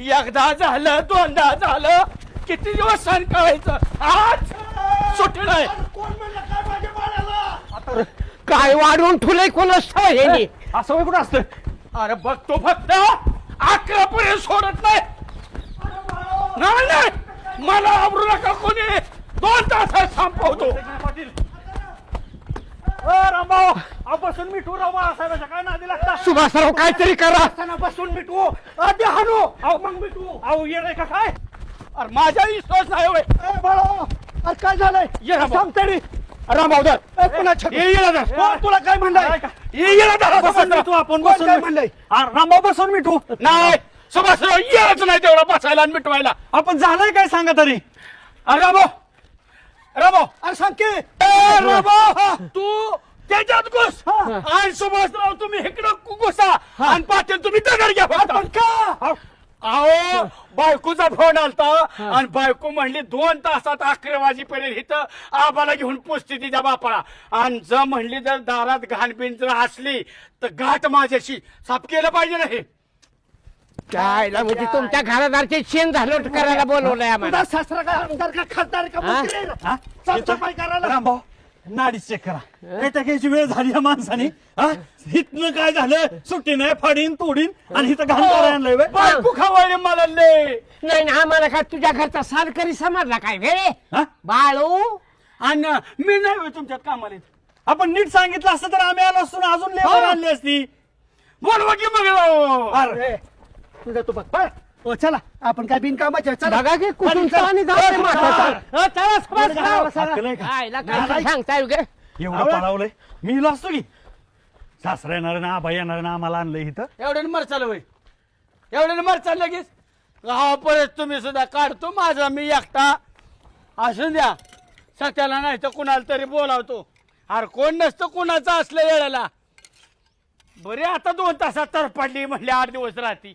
एकदा झालं दोनदा झालं किती दिवस सण करायचं आज सुट्टी नाही. काय वाढवून ठुलय कोण असतं हे असं कुठं असतं. अरे बघतो फक्त 11 पर्यंत सोडत नाही. नाही मला आवरू नका कोणी 2 तासात संपवतो. रामभाऊ बसून मिठू राव बाळासाहेबांच्या काय नादी लागता. सुभाषराव काहीतरी करा. बसून मिठू आधी हाणू मग मिठू अहो येणार का काय. अरे माझा विश्वास नाही होय. बाळा काय झालंय सांगते रे. रामभाऊदर तुला काय म्हणलंय तू आपण काय म्हणलंय रामभाऊ बसून मिठू नाही सुभाषराव येच नाही तेवढा बसायला आणि मिटवायला. आपण झालंय काय सांगा तरी. अरे रामभाऊ अरे सांग की रामभाऊ तू त्याच्यात घुस आणि सुभाषराव तुम्ही इकडं घुसा आणि पाटील तुम्ही दगड घ्या फक्त. का अहो बायकोचा फोन आलता आणि बायको म्हणली 2 तासात 11 वाजेपर्यंत इथं आबाला घेऊन पोचते तिच्या बापाला. आणि जर म्हणली जर दारात घाणबिण जर असली तर गाठ माझ्याशी साफ केलं पाहिजे नाही. काय म्हणजे तुमच्या घरादारचे शेण झालं करायला बोलवलंय आम्हाला. तुझा सासरा काय आमदार का खासदार का मंत्री आहे ना? साफसफाई करायला रामभाऊ नाडीच चेक करा काय टाकायची वेळ झाली या माणसाने. हितनं काय झालं सुट्टी नाही फाडीन तोडीन आणि इथं घाण करायला आणलंय. बायको खवायला मला नाही ना आम्हाला काय तुझ्या घरचा सारकरी समजला काय वेळे बाळू. आणि मी नाही होय तुमच्यात कामाला येत. आपण नीट सांगितलं असतं तर आम्ही आलो असतो ना अजून लेबर आणली असती. बोलवा की मग राव. अरे तुझा तू बघ ओ चला आपण काय बिनकामाचे चला बघा की कुठून आणि जाते माठाचा. चला सुभाषराव. अक्कल आहे का? आयला काय सांगताय गे. एवढं पळावलंय मी इलो असतो की सासरा येणार ना आबा येणार ना आम्हाला आणलंय इथं. एवढ्याने मर चालू होय एवढ्याने मर चाल लगेच. परत तुम्ही सुद्धा काढतो माझा मी एकटा असू द्या. सत्याला नाही तर कुणाला तरी बोलावतो. अरे कोण नसतं कुणाचं असलं येळाला. बरे आता 2 तासात तर पडली म्हणले 8 दिवस राहती.